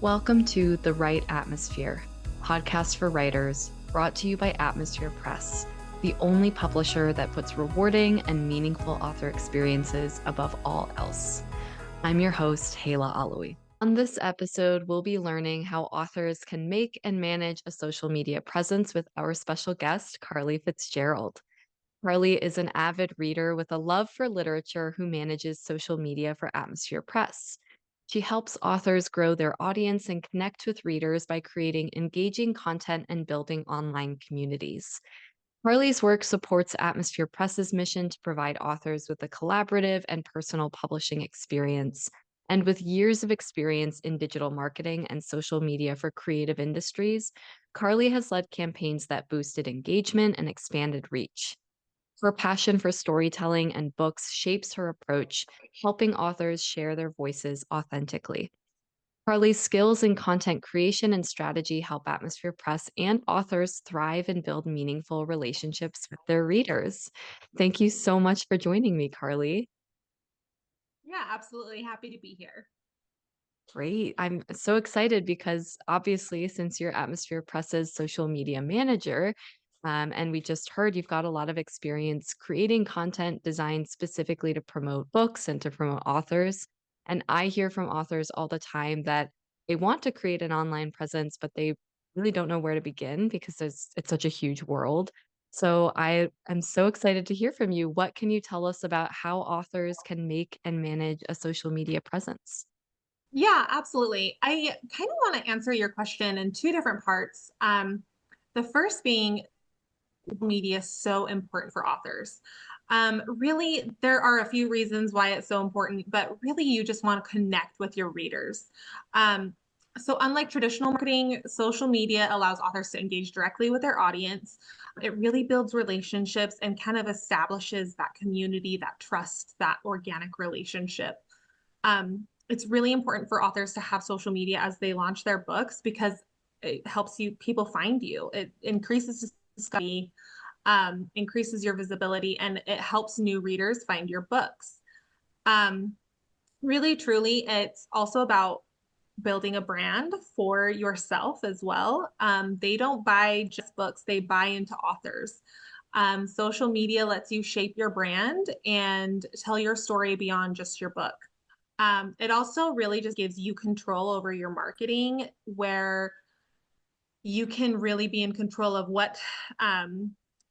Welcome to The Right Atmosphere, podcast for writers, brought to you by Atmosphere Press, the only publisher that puts rewarding and meaningful author experiences above all else. I'm your host, Hayla Alawi. On this episode, we'll be learning how authors can make and manage a social media presence with our special guest, Karli Fitzgerald. Karli is an avid reader with a love for literature who manages social media for Atmosphere Press. She helps authors grow their audience and connect with readers by creating engaging content and building online communities. Karli's work supports Atmosphere Press's mission to provide authors with a collaborative and personal publishing experience. And with years of experience in digital marketing and social media for creative industries, Karli has led campaigns that boosted engagement and expanded reach. Her passion for storytelling and books shapes her approach, helping authors share their voices authentically. Karli's skills in content creation and strategy help Atmosphere Press and authors thrive and build meaningful relationships with their readers. Thank you so much for joining me, Karli. Yeah, absolutely. Happy to be here. Great. I'm so excited because obviously, since you're Atmosphere Press's social media manager, and we just heard you've got a lot of experience creating content designed specifically to promote books and to promote authors. And I hear from authors all the time that they want to create an online presence, but they really don't know where to begin because it's such a huge world. So I am so excited to hear from you. What can you tell us about how authors can make and manage a social media presence? Yeah, absolutely. I kind of want to answer your question in two different parts. The first being media is so important for authors. Really, there are a few reasons why it's so important, but really, you just want to connect with your readers. So, unlike traditional marketing, social media allows authors to engage directly with their audience. It really builds relationships and kind of establishes that community, that trust, that organic relationship. It's really important for authors to have social media as they launch their books because it helps people find you. It increases discovery, increases your visibility, and it helps new readers find your books. Um, Really, truly, it's also about building a brand for yourself as well. They don't buy just books, they buy into authors. Social media lets you shape your brand and tell your story beyond just your book. It also really just gives you control over your marketing, where you can really be in control of what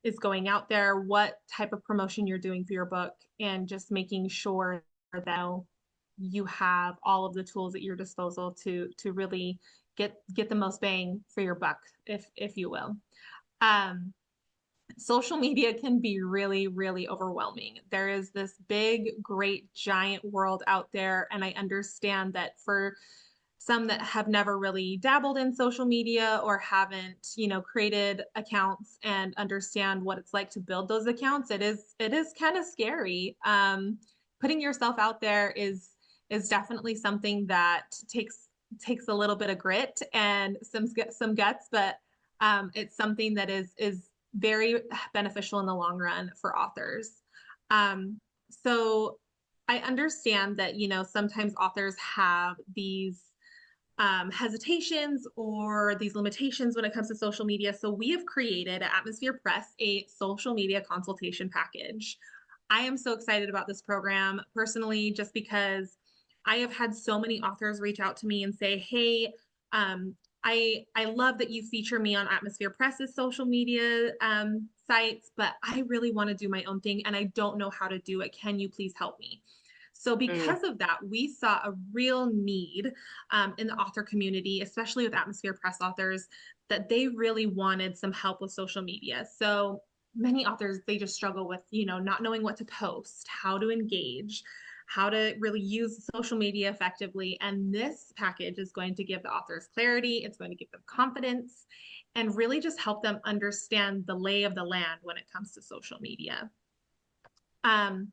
is going out there, what type of promotion you're doing for your book, and just making sure that you have all of the tools at your disposal to really get the most bang for your buck, if you will. Um, Social media can be really, really overwhelming. There is this big, great, giant world out there. And I understand that for some that have never really dabbled in social media or haven't, created accounts and understand what it's like to build those accounts, it is kind of scary. Putting yourself out there is definitely something that takes a little bit of grit and some guts, but it's something that is very beneficial in the long run for authors. So I understand that, sometimes authors have these hesitations or these limitations when it comes to social media. So we have created at Atmosphere Press a social media consultation package. I am so excited about this program personally, just because I have had so many authors reach out to me and say, "Hey, I love that you feature me on Atmosphere Press's social media sites, but I really want to do my own thing and I don't know how to do it. Can you please help me?" So, because of that, we saw a real need in the author community, especially with Atmosphere Press authors, that they really wanted some help with social media. So, many authors, they just struggle with, not knowing what to post, how to engage, how to really use social media effectively. And this package is going to give the authors clarity, it's going to give them confidence, and really just help them understand the lay of the land when it comes to social media. Um,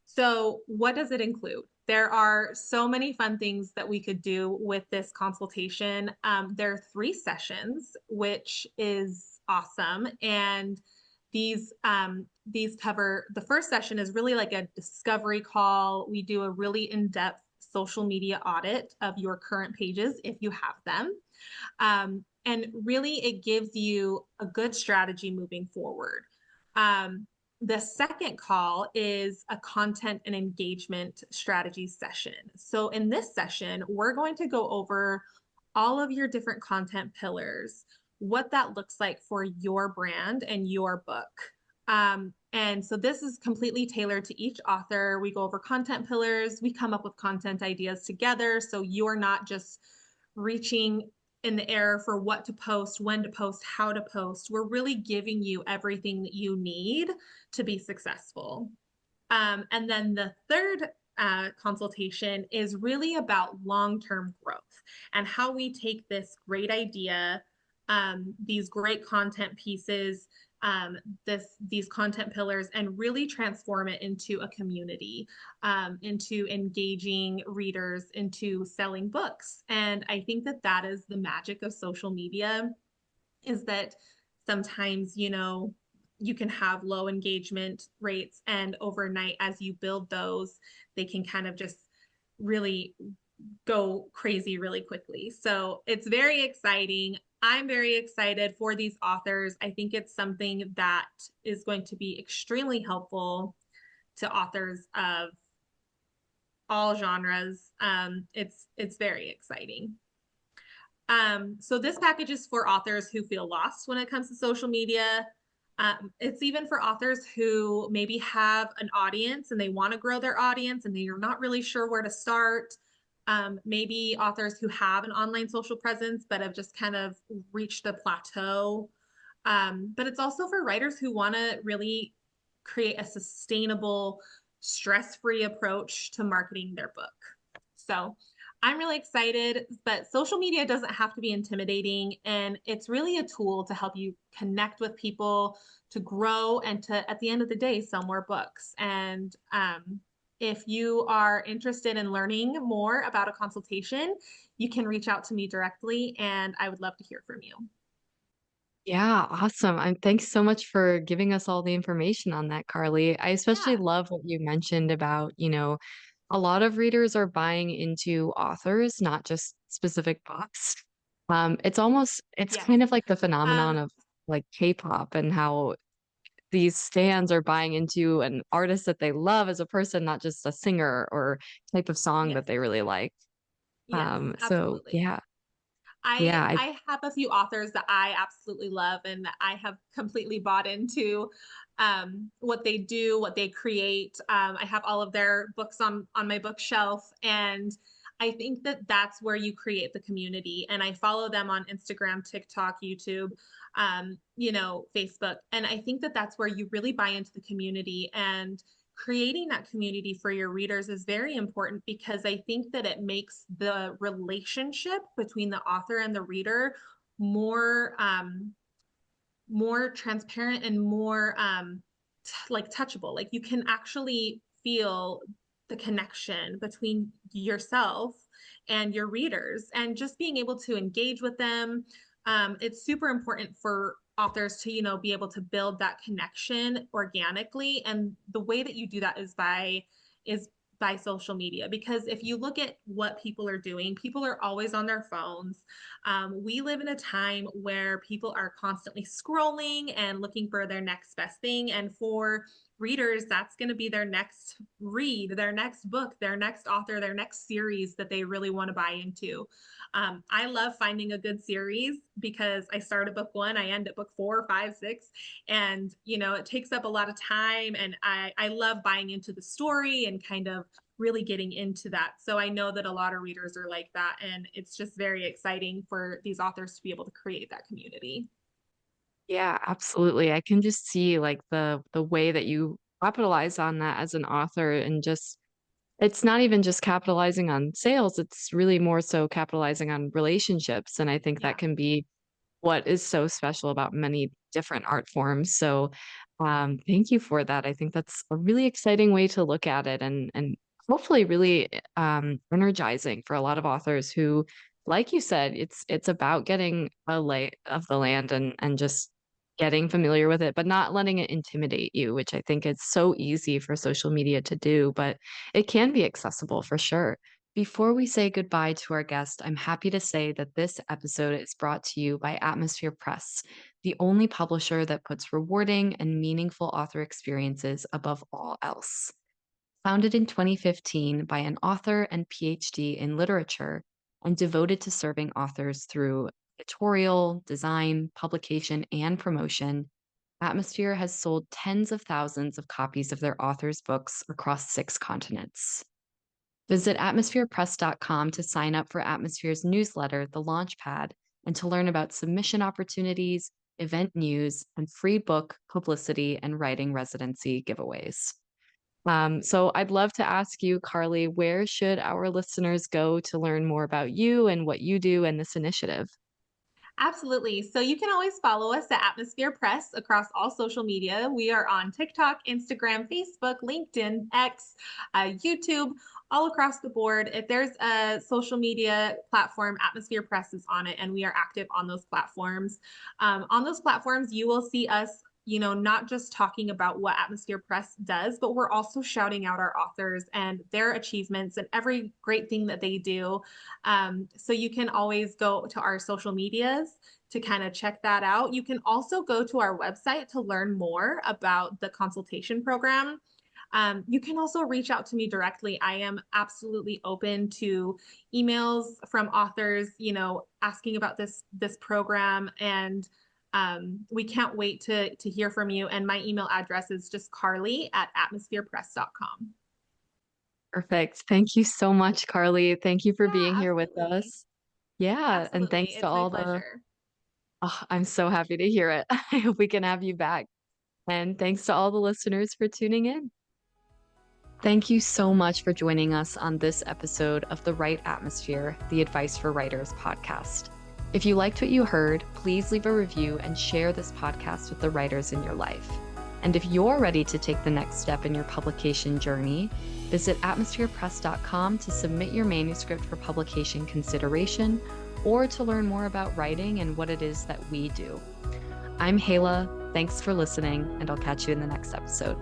so, what does it include? There are so many fun things that we could do with this consultation. There are 3 sessions, which is awesome, and these cover the first session is really like a discovery call. We do a really in-depth social media audit of your current pages if you have them. And really, it gives you a good strategy moving forward. The second call is a content and engagement strategy session. So, in this session, we're going to go over all of your different content pillars, what that looks like for your brand and your book. And so this is completely tailored to each author. We go over content pillars, we come up with content ideas together. So you're not just reaching in the air for what to post, when to post, how to post. We're really giving you everything that you need to be successful. And then the third consultation is really about long-term growth and how we take this great idea, these great content pieces, these content pillars, and really transform it into a community, into engaging readers, into selling books. And I think that that is the magic of social media, is that sometimes, you can have low engagement rates, and overnight, as you build those, they can kind of just really go crazy really quickly. So it's very exciting. I'm very excited for these authors. I think it's something that is going to be extremely helpful to authors of all genres. It's very exciting. So this package is for authors who feel lost when it comes to social media. It's even for authors who maybe have an audience and they want to grow their audience and they're not really sure where to start. Maybe authors who have an online social presence but have just kind of reached a plateau. But it's also for writers who want to really create a sustainable, stress-free approach to marketing their book. So I'm really excited, but social media doesn't have to be intimidating, and it's really a tool to help you connect with people, to grow, and to, at the end of the day, sell more books. And if you are interested in learning more about a consultation, you can reach out to me directly, and I would love to hear from you. Yeah, awesome. And thanks so much for giving us all the information on that, Carly. I especially Yeah. love what you mentioned about, a lot of readers are buying into authors, not just specific books. It's Yes. kind of like the phenomenon Um, of like K-pop and how these stands are buying into an artist that they love as a person, not just a singer or type of song yes. that they really like. Yes, So absolutely. yeah, I yeah, I have a few authors that I absolutely love and that I have completely bought into, what they do, what they create. I have all of their books on my bookshelf, and I think that that's where you create the community. And I follow them on Instagram, TikTok, YouTube, Facebook, and I think that that's where you really buy into the community. And creating that community for your readers is very important because I think that it makes the relationship between the author and the reader more more transparent and more like touchable. Like you can actually feel the connection between yourself and your readers, and just being able to engage with them. It's super important for authors to be able to build that connection organically, and the way that you do that is by social media. Because if you look at what people are doing, people are always on their phones. We live in a time where people are constantly scrolling and looking for their next best thing. And for readers, that's going to be their next read, their next book, their next author, their next series that they really want to buy into. I love finding a good series because I start at book one, I end at book 4, 5, 6, and it takes up a lot of time. And I love buying into the story and kind of really getting into that. So I know that a lot of readers are like that, and it's just very exciting for these authors to be able to create that community. yeah, absolutely. I can just see like the way that you capitalize on that as an author and just it's not even just capitalizing on sales, it's really more so capitalizing on relationships. And I think that Yeah. can be what is so special about many different art forms. So, thank you for that. I think that's a really exciting way to look at it and hopefully really energizing for a lot of authors who, like you said, it's about getting a lay of the land and just getting familiar with it, but not letting it intimidate you, which I think is so easy for social media to do, but it can be accessible for sure. Before we say goodbye to our guest, I'm happy to say that this episode is brought to you by Atmosphere Press, the only publisher that puts rewarding and meaningful author experiences above all else. Founded in 2015 by an author and PhD in literature, and devoted to serving authors through editorial, design, publication, and promotion, Atmosphere has sold tens of thousands of copies of their authors' books across 6 continents. Visit atmospherepress.com to sign up for Atmosphere's newsletter, The Launchpad, and to learn about submission opportunities, event news, and free book, publicity, and writing residency giveaways. So I'd love to ask you, Karli, where should our listeners go to learn more about you and what you do in this initiative? Absolutely. So you can always follow us at Atmosphere Press across all social media. We are on TikTok, Instagram, Facebook, LinkedIn, X, YouTube, all across the board. If there's a social media platform, Atmosphere Press is on it, and we are active on those platforms. On those platforms, you will see us, not just talking about what Atmosphere Press does, but we're also shouting out our authors and their achievements and every great thing that they do. So you can always go to our social medias to kind of check that out. You can also go to our website to learn more about the consultation program. You can also reach out to me directly. I am absolutely open to emails from authors, asking about this program, and we can't wait to hear from you. And my email address is just karli@atmospherepress.com. Perfect. Thank you so much, Karli. Thank you for Yeah, being here with absolutely. us. Yeah, and Absolutely. thanks to It's my all the pleasure. oh, I'm so happy to hear it. I hope we can have you back. And thanks to all the listeners for tuning in. Thank you so much for joining us on this episode of The Right Atmosphere, the Advice for Writers podcast. If you liked what you heard, please leave a review and share this podcast with the writers in your life. And if you're ready to take the next step in your publication journey, visit atmospherepress.com to submit your manuscript for publication consideration or to learn more about writing and what it is that we do. I'm Hala. Thanks for listening, and I'll catch you in the next episode.